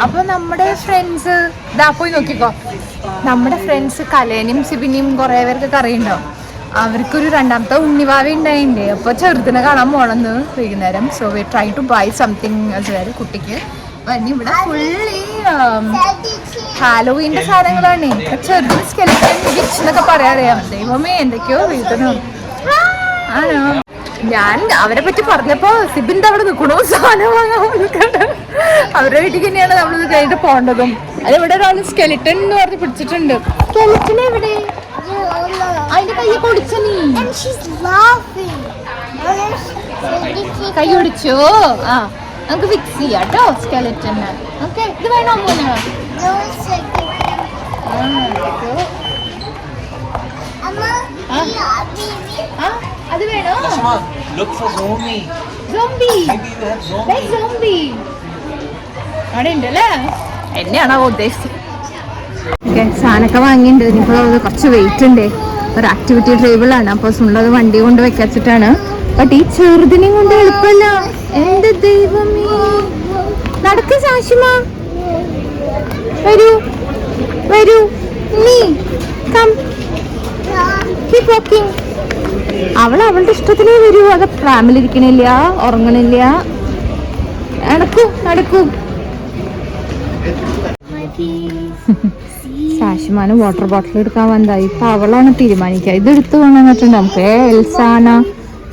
അപ്പോൾ നമ്മുടെ ഫ്രണ്ട്സ് ഇതാ പോയി നോക്കിക്കോ. നമ്മുടെ ഫ്രണ്ട്സ് കലേനും സിബിനെയും കുറേ പേർക്കൊക്കെ അറിയുണ്ടാവും. അവർക്കൊരു രണ്ടാമത്തെ ഉണ്ണിവാവ ഉണ്ടായിട്ടുണ്ട്. അപ്പോൾ ചെറുതിനെ കാണാൻ പോകണമെന്ന് വൈകുന്നേരം. So we try to buy something as well കുട്ടിക്ക്. അപ്പം ഇവിടെ ഫുള്ളി ഹാലോവീന്റെ സാധനങ്ങളാണ്. ചെറുത് സ്കെലിറ്റൻ വിച്ച് എന്നൊക്കെ പറയാറിയാം. ദൈവമേ എന്തൊക്കെയോ വീട്ടണോ ആണോ. ഞാൻ അവരെ പറ്റി പറഞ്ഞപ്പോ സിബിന്റെ അവിടെ നിൽക്കണോ സാധനം വാങ്ങാൻ. അവരുടെ വീട്ടിൽ തന്നെയാണ് നമ്മളിത് കഴിഞ്ഞിട്ട് പോകേണ്ടതും. അതിവിടെ ഒരാൾ സ്കെലിറ്റൻ എന്ന് പറഞ്ഞ് പിടിച്ചിട്ടുണ്ട്. സ്കെലിറ്റൻ എവിടെ? അതിന്റെ കയ്യെ പൊടിച്ച നീ കൈ ഒടിച്ചോ? ആ നമുക്ക് ഫിക്സ് ചെയ്യാം കേട്ടോ സ്കെലിറ്റന്. ഓക്കെ ഇത് വേണോ മോനെ? അത് വേണോ? അവിടെ ഉണ്ടല്ലേ. എന്നെയാണോ ഉദ്ദേശിച്ചത്? സാധനമൊക്കെ വാങ്ങിയിട്ടുണ്ട്. ഇനിയിപ്പോൾ കുറച്ച് വെയിറ്റ് ഉണ്ട്. ഒരു ആക്ടിവിറ്റി ടേബിളാണ്. അപ്പോൾ സുള്ളത് വണ്ടി കൊണ്ട് വെച്ചിട്ടാണ്. ബട്ട് ഈ ചെറുതിനെയും കൊണ്ട് എളുപ്പമല്ല. എന്റെ ദൈവമേ, നടക്ക സാഷിമ, വരൂ വരൂ, നീ കം കീപ് വാക്കിംഗ്. അവളുടെ ഇഷ്ടത്തിനേ വരൂ. അത് പ്രാമിലിരിക്കണില്ല, ഉറങ്ങണില്ല. നടക്കൂ നടക്കൂ. സാഷിമാന് വാട്ടർ ബോട്ടിൽ എടുക്കാൻ വന്നതായി. ഇപ്പൊ അവളാണ് തീരുമാനിക്കുക. ഇത് എടുത്തു കൊണ്ടുവന്നിട്ടുണ്ട്. നമുക്ക് എൽസാന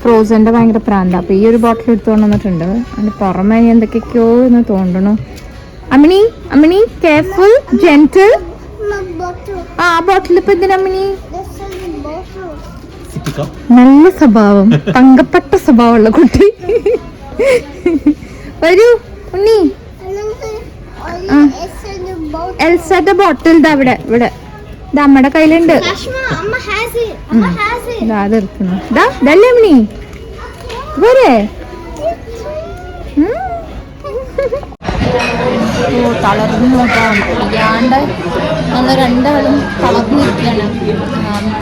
ഫ്രോസന്റെ ഭയങ്കര പ്രാന്ത. അപ്പൊ ഈ ഒരു ബോട്ടിൽ എടുത്തു കൊണ്ടുവന്നിട്ടുണ്ട്. അതിന് പുറമെ എന്തൊക്കെയൊക്കെയോ എന്ന് തോന്നണു. Ammini Ammini careful, gentle. ആ ബോട്ടിൽ ഇപ്പൊ എന്തിനാ അമ്മിണി? നല്ല സ്വഭാവം, തങ്കപ്പെട്ട സ്വഭാവമുള്ള കുട്ടി. വരൂ ഉണ്ണി. എൽസയുടെ ബോട്ടിൽ ഇതാ ഇവിടെ ഇവിടെ അമ്മയുടെ കയ്യിലുണ്ട്. അതെടുക്കണം. ഇതല്ലേ അമ്മിണി പോരെ? തളർന്നു നോക്കാം. ഇല്ലാണ്ട് നമ്മൾ രണ്ടാളും തളർന്നിരിക്കുകയാണ്.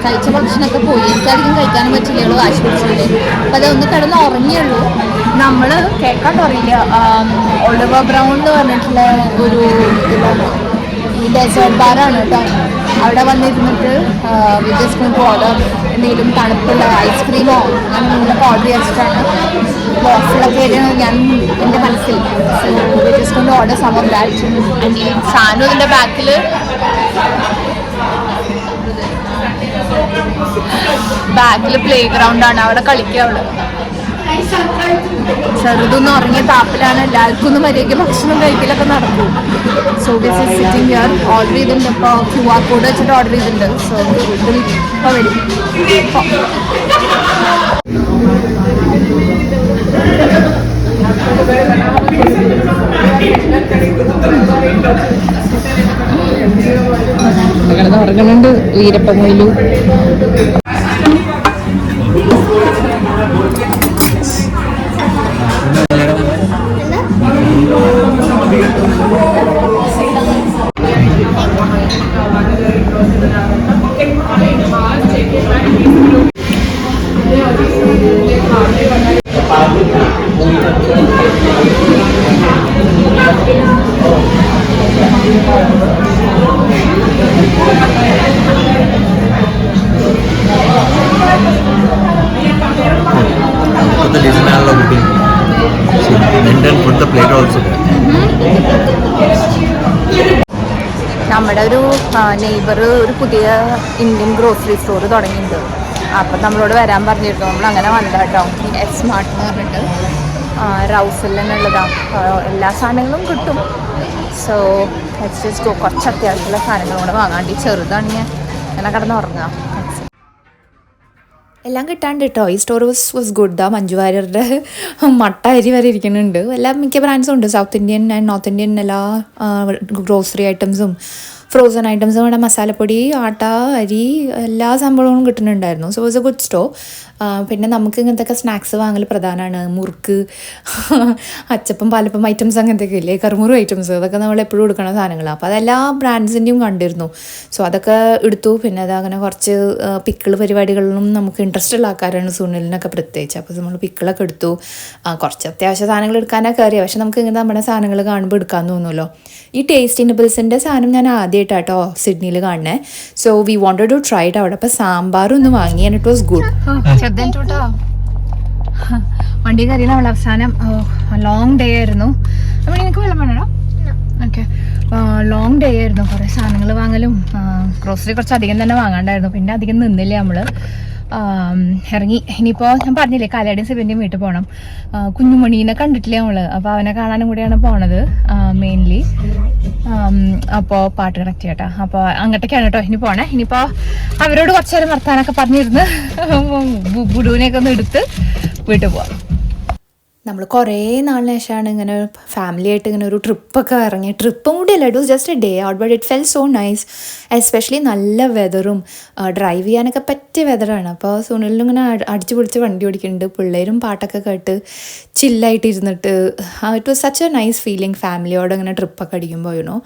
കഴിച്ച ഭക്ഷണമൊക്കെ പോയി. എനിക്കധികം കഴിക്കാനും പറ്റില്ലല്ലോ ആശുപത്രിയിൽ. അപ്പം അതൊന്ന് കിടന്ന് ഉറങ്ങിയുള്ളൂ. നമ്മൾ കേൾക്കാൻ അറിയില്ല. ഒളിവ ബ്രൗൺ എന്ന് പറഞ്ഞിട്ടുള്ള ഒരു ഇതിലാണ്. ഈ ഡെസേർട്ട് ബാറാണ് കേട്ടോ. അവിടെ വന്നിരുന്നിട്ട് വിജയസ്കൊണ്ട് ഓർഡർ എന്തെങ്കിലും തണുപ്പുള്ള ഐസ്ക്രീമോ ഞാൻ നിങ്ങൾക്ക് ഓർഡർ ചെയ്തിട്ടാണ്. ബോക്സിലൊക്കെ ഞാൻ എൻ്റെ മനസ്സിൽ വിജയസ്കൊണ്ട് order some of that. And ഈ സാനു ഇതിൻ്റെ ബാക്കിൽ പ്ലേ ഗ്രൗണ്ടാണ്. അവിടെ കളിക്കുക. അവിടെ ചെറുതൊന്നും ഉറങ്ങിയ താപ്പിലാണ്. എല്ലാവർക്കും ഒന്നും മര്യാദയ്ക്ക് ഭക്ഷണം കഴിക്കലൊക്കെ നടക്കും. So this is sitting here. Order ചെയ്തിട്ടുണ്ട്. ഇപ്പോൾ QR കോഡ് വെച്ചിട്ട് ഓർഡർ ചെയ്തിട്ടുണ്ട്. സോ ഇതിൽ ഇപ്പോൾ വരും. അങ്ങനെ ഉറങ്ങുന്നുണ്ട് വീരപ്പ മൊയിലു. നമ്മുടെ ഒരു നെയ്ബർ ഒരു പുതിയ ഇന്ത്യൻ ഗ്രോസറി സ്റ്റോർ തുടങ്ങിയിട്ടുണ്ട്. അപ്പം നമ്മളോട് വരാൻ പറഞ്ഞിരുന്നു. നമ്മൾ അങ്ങനെ വന്നതാ കേട്ടോ. എസ് സ്മാർട്ട് എന്ന് പറഞ്ഞിട്ട് റൗസിൽ തന്നെ ഉള്ളതാണ്. എല്ലാ സാധനങ്ങളും കിട്ടും. So let's just go. കുറച്ച് അത്യാവശ്യമുള്ള സാധനങ്ങളും കൂടെ വാങ്ങാണ്ട്. ചെറുതാണെങ്കിൽ അങ്ങനെ കിടന്ന് ഉറങ്ങാം. എല്ലാം കിട്ടാണ്ട് കേട്ടോ. ഈ സ്റ്റോർ വാസ് ഗുഡ്. ആ മഞ്ജു വാര്യരുടെ മട്ട അരി വരെ ഇരിക്കുന്നുണ്ട്. എല്ലാ മിക്ക ബ്രാൻഡ്സും ഉണ്ട്. South Indian and North Indian എല്ലാ ഗ്രോസറി ഐറ്റംസും ഫ്രോസൺ ഐറ്റംസും ഇവിടെ മസാലപ്പൊടി, ആട്ട, അരി എല്ലാ സംഭവങ്ങളും കിട്ടുന്നുണ്ടായിരുന്നു. So was a good store. പിന്നെ നമുക്ക് ഇങ്ങനത്തെ സ്നാക്സ് വാങ്ങൽ പ്രധാനമാണ്. മുറുക്ക്, അച്ചപ്പം, പാലപ്പം ഐറ്റംസ് അങ്ങനത്തെയൊക്കെ ഇല്ലേ, കറുമുറു ഐറ്റംസ്, അതൊക്കെ നമ്മൾ എപ്പോഴും എടുക്കുന്ന സാധനങ്ങളാണ്. അപ്പോൾ അതെല്ലാ ബ്രാൻഡ്സിൻ്റെയും കണ്ടിരുന്നു. സോ അതൊക്കെ എടുത്തു. പിന്നെ അതങ്ങനെ കുറച്ച് പിക്കിൾ പരിപാടികളിലും നമുക്ക് ഇൻട്രസ്റ്റ് ഉള്ള ആൾക്കാരാണ്, സുനിലിനൊക്കെ പ്രത്യേകിച്ച്. അപ്പോൾ നമ്മൾ പിക്കിളൊക്കെ എടുത്തു. കുറച്ച് അത്യാവശ്യ സാധനങ്ങൾ എടുക്കാനൊക്കെ അറിയാം. പക്ഷെ നമുക്ക് ഇങ്ങനെ നമ്മുടെ സാധനങ്ങൾ കാണുമ്പോൾ എടുക്കാൻ തോന്നുമല്ലോ. ഈ ടേസ്റ്റി നിബിൾസിൻ്റെ സാധനം ഞാൻ ആദ്യമായിട്ടാട്ടോ സിഡ്നിയിൽ കാണണേ. So we wanted to try it അവിടെ. അപ്പോൾ സാമ്പാറും ഒന്ന് വാങ്ങി ആൻഡ് ഇറ്റ് വാസ് ഗുഡ്. കേട്ടോ വണ്ടി കയറിയാണ് അവൾ അവസാനം. ലോങ് ഡേ ആയിരുന്നു. അപ്പോൾ നിനക്ക് വെള്ളം വേണോ? ഓക്കെ. ലോങ് ഡേ ആയിരുന്നു. കുറേ സാധനങ്ങൾ വാങ്ങലും ഗ്രോസറി കുറച്ച് അധികം തന്നെ വാങ്ങാണ്ടായിരുന്നു. പിന്നെ അധികം നിന്നില്ല നമ്മൾ, ഇറങ്ങി. ഇനിയിപ്പോൾ ഞാൻ പറഞ്ഞില്ലേ കാലയുടെയും സിബിൻ്റെയും വീട്ടിൽ പോകണം. കുഞ്ഞുമണീനെ കണ്ടിട്ടില്ല നമ്മൾ, അപ്പോൾ അവനെ കാണാനും കൂടിയാണ് പോണത് മെയിൻലി. അപ്പോൾ പാട്ട് കണക്ട് ചെയ്യട്ടോ. അപ്പോൾ അങ്ങോട്ടേക്കാണ് കേട്ടോ ഇനി പോണേ. ഇനിയിപ്പോൾ അവരോട് കുറച്ച് നേരം വർത്താനൊക്കെ പറഞ്ഞിരുന്ന് ബുഡുവിനെയൊക്കെ ഒന്ന് എടുത്ത് വീട്ടിൽ പോവാം. നമ്മൾ കുറേ നാളിന് ശേഷമാണ് ഇങ്ങനെ ഫാമിലി ആയിട്ട് ഇങ്ങനെ ഒരു ട്രിപ്പൊക്കെ ഇറങ്ങി. ട്രിപ്പും കൂടിയല്ല, it was just a day out, but it felt so nice. Especially നല്ല വെതറും ഡ്രൈവ് ചെയ്യാനൊക്കെ പറ്റിയ വെതറാണ്. അപ്പോൾ സുനിലിനും ഇങ്ങനെ അടിച്ചു പൊളിച്ച് വണ്ടി ഓടിക്കുന്നുണ്ട്, പിള്ളേരും പാട്ടൊക്കെ കേട്ട് ചില്ലായിട്ട് ഇരുന്നിട്ട്. It was such a nice feeling ഫാമിലിയോട് ഇങ്ങനെ ട്രിപ്പൊക്കെ അടിക്കുമ്പോൾ, you know.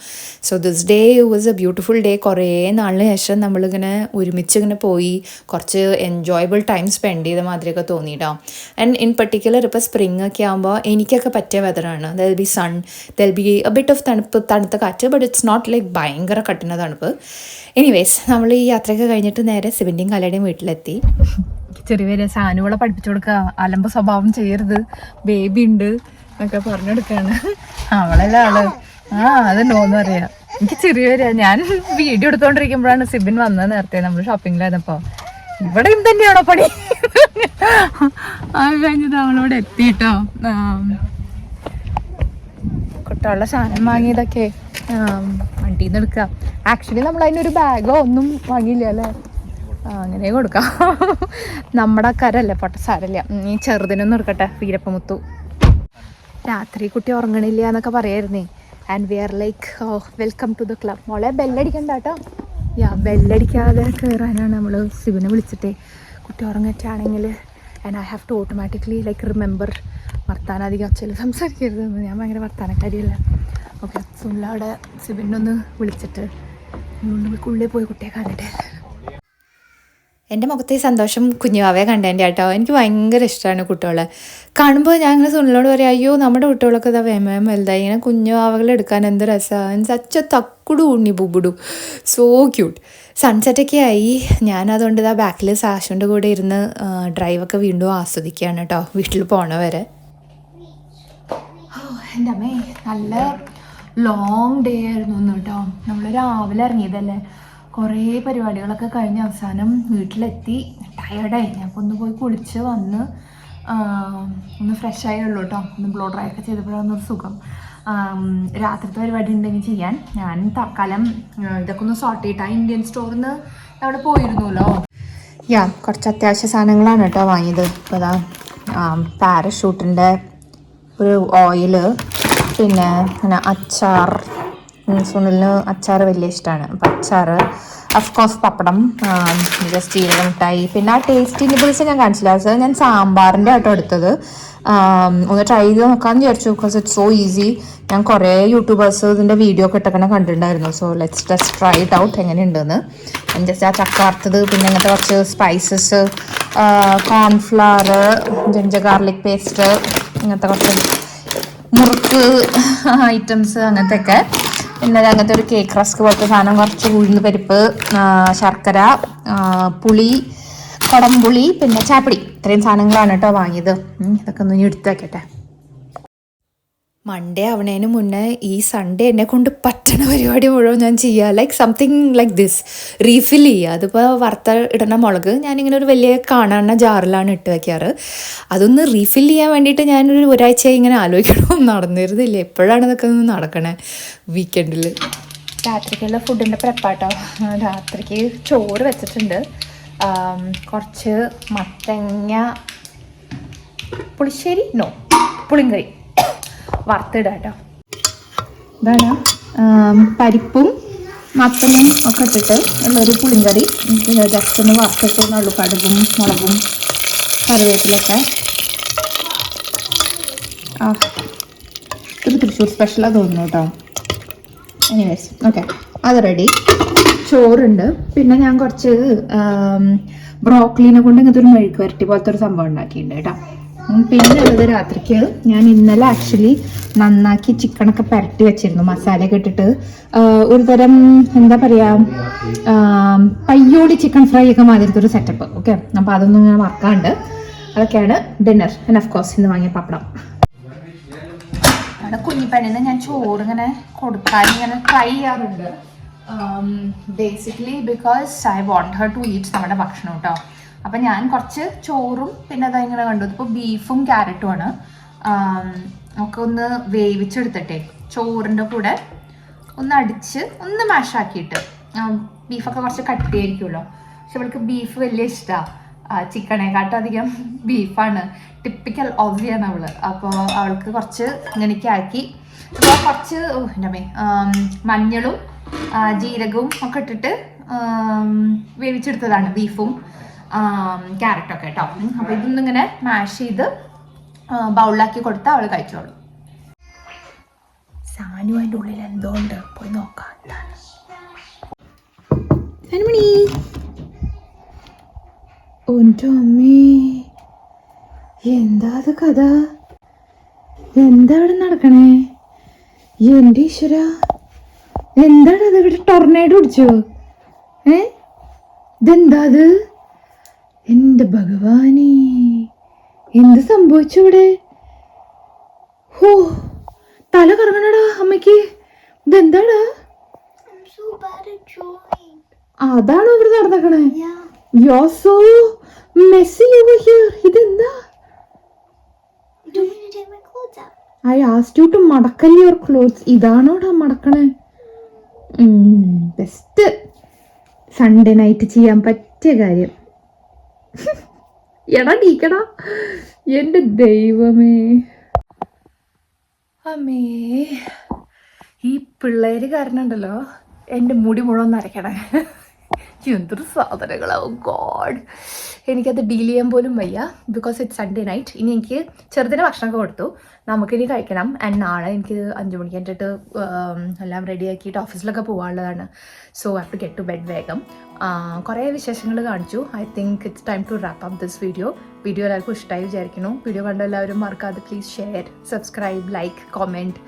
So this day was a beautiful day. കുറേ നാളിന് ശേഷം നമ്മളിങ്ങനെ ഒരുമിച്ച് ഇങ്ങനെ പോയി കുറച്ച് എൻജോയബിൾ ടൈം സ്പെൻഡ് ചെയ്ത മാതിരിയൊക്കെ തോന്നിയിട്ടോ. ആൻഡ് ഇൻ പെർട്ടിക്കുലർ ഇപ്പോൾ സ്പ്രിങ് ഒക്കെ ആകുമ്പോൾ എനിക്കൊക്കെ പറ്റിയ വെതറാണ്. There'll be sun, there'll be a bit of തണുത്ത കാറ്റ്, ബട്ട് ഇറ്റ്സ് നോട്ട് ലൈക്ക് ഭയങ്കര കഠിന തണുപ്പ്. എനിവേസ് നമ്മൾ ഈ യാത്രയൊക്കെ കഴിഞ്ഞിട്ട് നേരെ സിബിൻ്റെയും കലയുടെയും വീട്ടിലെത്തി. ചെറിയ സാനുകളെ പഠിപ്പിച്ചു കൊടുക്കുക, അലമ്പ സ്വഭാവം ചെയ്യരുത്, ബേബി ഉണ്ട് എന്നൊക്കെ പറഞ്ഞെടുക്കാണ്. അവളല്ല ആള്. അതുണ്ടോന്ന് പറയാ. എനിക്ക് ചെറിയ ഞാൻ വീഡിയോ എടുത്തോണ്ടിരിക്കുമ്പോഴാണ് സിബിൻ വന്നത്. നേരത്തെ നമ്മൾ ഷോപ്പിങ്ങിലായിരുന്നപ്പോൾ ഇവിടെയും തന്നെയാണോ പണി? അത് കഴിഞ്ഞത് അവളോട് എത്തിട്ടോ. കുട്ടികളുടെ സാധനം വാങ്ങിയതൊക്കെ വണ്ടിയിൽ നിന്ന് എടുക്കുക. ആക്ച്വലി നമ്മൾ അതിനൊരു ബാഗോ ഒന്നും വാങ്ങിയില്ല അല്ലേ, അങ്ങനെ കൊടുക്കാം. നമ്മുടെ കരല്ലേ പൊട്ടസാരല്ല. ഈ ചെറുതിനൊന്നും എടുക്കട്ടെ. വീരപ്പമുത്തു രാത്രി കുട്ടി ഉറങ്ങണില്ല എന്നൊക്കെ പറയായിരുന്നേ. And we are like welcome to the club. മോളെ ബെല്ലടിക്കണ്ട കേട്ടോ. ബെല്ലടിക്കാതെ കയറാനാണ് നമ്മൾ സിബിനെ വിളിച്ചിട്ടേ. കുട്ടി ഉറങ്ങിട്ടാണെങ്കിൽ and I have to automatically like remember വർത്താനധികം ഒച്ചയിൽ സംസാരിക്കരുതെന്ന്. ഞാൻ ഭയങ്കര വർത്താനക്കാരിയല്ല. ഓക്കെ, സുനിലവിടെ സിബിനൊന്ന് വിളിച്ചിട്ട് ഉള്ളിൽ പോയി കുട്ടിയെ കണ്ടിട്ട്. എൻ്റെ മുഖത്തെ സന്തോഷം കുഞ്ഞുവാവയെ കണ്ടതിൻ്റെ കേട്ടോ. എനിക്ക് ഭയങ്കര ഇഷ്ടമാണ് കുട്ടികളെ കാണുമ്പോൾ. ഞാൻ ഇങ്ങനെ സുനിലോട് പറയാം, അയ്യോ നമ്മുടെ കുട്ടികളൊക്കെ ഇതാ വേമയം വലുതായി, ഇങ്ങനെ കുഞ്ഞുവാവകളെ എടുക്കാൻ എന്ത് രസമാണ്. സച്ച തക്കുടു ഉണ്ണി ബുബുടു, സോ ക്യൂട്ട്. സൺസെറ്റൊക്കെ ആയി. ഞാനതുകൊണ്ട് ഇതാ ബാക്കിൽ സാഷുവിൻ്റെ കൂടെ ഇരുന്ന് ഡ്രൈവൊക്കെ വീണ്ടും ആസ്വദിക്കുകയാണ് കേട്ടോ വീട്ടിൽ പോണവരെ. എൻ്റെ അമ്മേ നല്ല ലോങ് ഡേ ആയിരുന്നു ഒന്ന് കേട്ടോ. നമ്മൾ രാവിലെ ഇറങ്ങിയതല്ലേ, കുറേ പരിപാടികളൊക്കെ കഴിഞ്ഞ് അവസാനം വീട്ടിലെത്തി. ടയർഡായി. ഞാൻ അപ്പോൾ ഒന്ന് പോയി കുളിച്ച് വന്ന് ഒന്ന് ഫ്രഷ് ആയുള്ളൂ കേട്ടോ. ഒന്ന് ബ്ലോ ഡ്രൈ ഒക്കെ ചെയ്തപ്പോഴാണ് ഒരു സുഖം. രാത്രിത്തെ പരിപാടി ഉണ്ടെങ്കിൽ ചെയ്യാൻ ഞാൻ തൽക്കാലം ഇതൊക്കെ ഒന്ന് സോർട്ട് ചെയ്തിട്ട് ഇന്ത്യൻ സ്റ്റോറിൽ നിന്ന് അവിടെ പോയിരുന്നല്ലോ. കുറച്ച് അത്യാവശ്യ സാധനങ്ങളാണ് കേട്ടോ വാങ്ങിയത്. ഇപ്പോൾ അതാ പാരഷൂട്ടിൻ്റെ ഒരു ഓയില്, പിന്നെ അങ്ങനെ അച്ചാർ. സുനിലിന് അച്ചാർ വലിയ ഇഷ്ടമാണ്. അപ്പം അച്ചാർ, അഫ്കോഴ്സ് പപ്പടം, ജസ്റ്റ് ജീരക മിഠായി. പിന്നെ ആ ടേസ്റ്റി നിബിൾസ് ഞാൻ കാണിച്ചില്ല. അത് ഞാൻ സാമ്പാറിൻ്റെ ആട്ടോ എടുത്തത്. ഒന്ന് ട്രൈ ചെയ്ത് നോക്കാമെന്ന് വിചാരിച്ചു. Because it's so easy. ഞാൻ കുറേ യൂട്യൂബേഴ്സ് ഇതിൻ്റെ വീഡിയോ ഒക്കെ ഇട്ടൊക്കെ കണ്ടിട്ടുണ്ടായിരുന്നു. So let's just try it out എങ്ങനെയുണ്ടെന്ന്. ജസ്റ്റ് ആ ചക്ക വറുത്തത്, പിന്നെ അങ്ങനത്തെ കുറച്ച് spices, cornflour, ginger garlic paste, അങ്ങനത്തെ കുറച്ച് മുറുക്ക് ഐറ്റംസ് അങ്ങനത്തെ ഒക്കെ. പിന്നെ അങ്ങനത്തെ ഒരു കേക്ക് റസ്ക് പോലത്തെ സാധനം, കുറച്ച് ഉഴുന്ന് പരിപ്പ്, ശർക്കര, പുളി, കുടംപുളി, പിന്നെ ചാപ്പിടി. ഇത്രയും സാധനങ്ങളാണ് കേട്ടോ വാങ്ങിയത്. ഇതൊക്കെ ഒന്ന് എടുത്ത് വയ്ക്കട്ടെ. മൺഡേ ആവണേന് മുന്നേ ഈ സൺഡേ എന്നെ കൊണ്ട് പറ്റണ പരിപാടി മുഴുവൻ ഞാൻ ചെയ്യുക. Like something like this, refill ചെയ്യുക. അതിപ്പോൾ വറുത്ത ഇടുന്ന മുളക് ഞാനിങ്ങനെ ഒരു വലിയ കാണുന്ന ജാറിലാണ് ഇട്ട് വയ്ക്കാറ്. അതൊന്ന് റീഫിൽ ചെയ്യാൻ വേണ്ടിയിട്ട് ഞാനൊരു ഒരാഴ്ചയായി ഇങ്ങനെ ആലോചിക്കണം. നടന്നിരുന്നില്ല. എപ്പോഴാണ് ഇതൊക്കെ ഒന്ന് നടക്കണേ വീക്കെൻഡിൽ. രാത്രിക്കുള്ള ഫുഡിൻ്റെ പ്രെപ്പാട്ടോ. രാത്രിക്ക് ചോറ് വെച്ചിട്ടുണ്ട്, കുറച്ച് മത്തങ്ങ പുളിശ്ശേരി, പുളിങ്കറി വറുത്തിടുക കേട്ടോ. ഇതാണ് പരിപ്പും മത്തങ്ങയും ഒക്കെ ഇട്ടിട്ട് ഉള്ളൊരു പുളിങ്കറി. ജസ്റ്റ് ഒന്ന് വറുത്തിട്ടുള്ളൂ, കടുകും മുളകും കറിവേപ്പിലൊക്കെ. ഇത് തൃശ്ശൂർ സ്പെഷ്യലാണ് തോന്നുന്നു കേട്ടോ. എനിവേസ് ഓക്കെ, അത് റെഡി. ചോറുണ്ട്. പിന്നെ ഞാൻ കുറച്ച് ബ്രോക്കലീനെ കൊണ്ട് ഇങ്ങനത്തെ ഒരു മെഴുക്ക് വരട്ടി പോലത്തെ ഒരു സംഭവം ഉണ്ടാക്കിയിട്ടുണ്ട് കേട്ടോ. പിന്നെ ഉള്ളത് രാത്രിക്ക് ഞാൻ ഇന്നലെ ആക്ച്വലി നന്നാക്കി ചിക്കനൊക്കെ പുരട്ടി വെച്ചിരുന്നു, മസാലയൊക്കെ ഇട്ടിട്ട്. ഒരു തരം എന്താ പറയുക, പയ്യോളി ചിക്കൻ ഫ്രൈ ഒക്കെ മാതിരത്തെ ഒരു സെറ്റപ്പ്. ഓക്കെ, അപ്പോൾ അതൊന്നും ഇങ്ങനെ മറക്കാണ്ട്. അതൊക്കെയാണ് ഡിന്നർ. ആൻഡ് ഓഫ് കോഴ്സ് ഇന്ന് വാങ്ങിയ പപ്പടം. അവിടെ കുഞ്ഞിപ്പണ്ണിന് ഞാൻ ചോറ് ഇങ്ങനെ കൊടുക്കാൻ ഇങ്ങനെ ട്രൈ ചെയ്യാറുണ്ട്. Basically because I want her to eat നമ്മുടെ ഭക്ഷണം കേട്ടോ. അപ്പം ഞാൻ കുറച്ച് ചോറും പിന്നെ അതാ ഇങ്ങനെ കണ്ടു. ഇപ്പോൾ ബീഫും ക്യാരറ്റുമാണ്. ഒക്കെ ഒന്ന് വേവിച്ചെടുത്തിട്ടെ ചോറിൻ്റെ കൂടെ ഒന്ന് അടിച്ച് ഒന്ന് മാഷാക്കിയിട്ട്. ബീഫൊക്കെ കുറച്ച് കട്ടിയായിരിക്കുമല്ലോ, പക്ഷെ അവൾക്ക് ബീഫ് വലിയ ഇഷ്ടമാണ്. ചിക്കനേക്കാട്ടും അധികം ബീഫാണ്. ടിപ്പിക്കൽ ഓസിയാണ് അവള്. അപ്പോൾ അവൾക്ക് കുറച്ച് ഇങ്ങനെയൊക്കെ ആക്കി കുറച്ച് മഞ്ഞളും ജീരകവും ഒക്കെ ഇട്ടിട്ട് വേവിച്ചെടുത്തതാണ് ബീഫും ക്യാരറ്റൊക്കെ കേട്ടോ. അപ്പോൾ ഇതൊന്നിങ്ങനെ മാഷ് ചെയ്ത് ബൗളിലാക്കി കൊടുത്താൽ അവൾ കഴിച്ചോളൂ. സാനു അതിൻ്റെ ഉള്ളിൽ എന്തോ ഉണ്ട്, പോയി നോക്കാം. സാനുമണി, ഓൻ്റെ അമ്മേ, എന്താ അത് കഥ? എന്താ ഇവിടെ നടക്കണേ? എൻ്റെ ഈശ്വര, എന്താണ് അത്? ഇവിടെ ടൊർണേഡോ പിടിച്ചോ? ഇതെന്താ അത്? എൻ്റെ ഭഗവാനേ, എന്ത് സംഭവിച്ചു ഇവിടെ? ഹോ, തല കറങ്ങണടാ അമ്മയ്ക്ക്. ഇതെന്താടാ? അതാണോ ഇവിടെ നടന്നേക്കണേ? You're so messy over here. ഇതെന്താ? I asked you to മടക്കൽ your clothes. ഇതാണോടാ മടക്കണേ? ബെസ്റ്റ് സൺഡേ നൈറ്റ് ചെയ്യാൻ പറ്റിയ കാര്യം. എടാ നീക്കടാ, എൻ്റെ ദൈവമേ. അമ്മേ, ഈ പിള്ളേര് കാരണമുണ്ടല്ലോ എൻ്റെ മുടി മുഴുവൻ നരയ്ക്കണേ. എന്തൊരു സാധനങ്ങളാവും ഗോഡ്. എനിക്കത് ഡീൽ ചെയ്യാൻ പോലും വയ്യ. Because it's Sunday night. ഇനി എനിക്ക് ചെറുതിന് ഭക്ഷണമൊക്കെ കൊടുത്തു, നമുക്കിനി കഴിക്കണം. ആൻഡ് നാളെ എനിക്ക് 5 മണിക്ക് എന്നിട്ട് എല്ലാം റെഡിയാക്കിയിട്ട് ഓഫീസിലൊക്കെ പോകാനുള്ളതാണ്. So I have to get to bed വേഗം. കുറേ വിശേഷങ്ങൾ കാണിച്ചു. I think it's time to wrap up this video. Video എല്ലാവർക്കും ഇഷ്ടമായി വിചാരിക്കുന്നു. വീഡിയോ കണ്ട എല്ലാവരും മറക്കാതെ please share, subscribe, like, comment.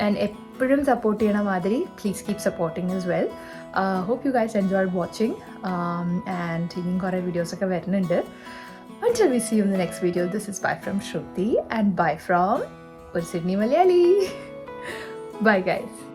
And എപ്പോഴും സപ്പോർട്ട് ചെയ്യണ മാതിരി please keep supporting as well. Hope you guys enjoyed watching. And ഇനിയും കുറേ വീഡിയോസൊക്കെ വരുന്നുണ്ട്. Until we see you in the next video, this is bye from Shruti and bye from ഒരു Sydney Malayali. Bye guys.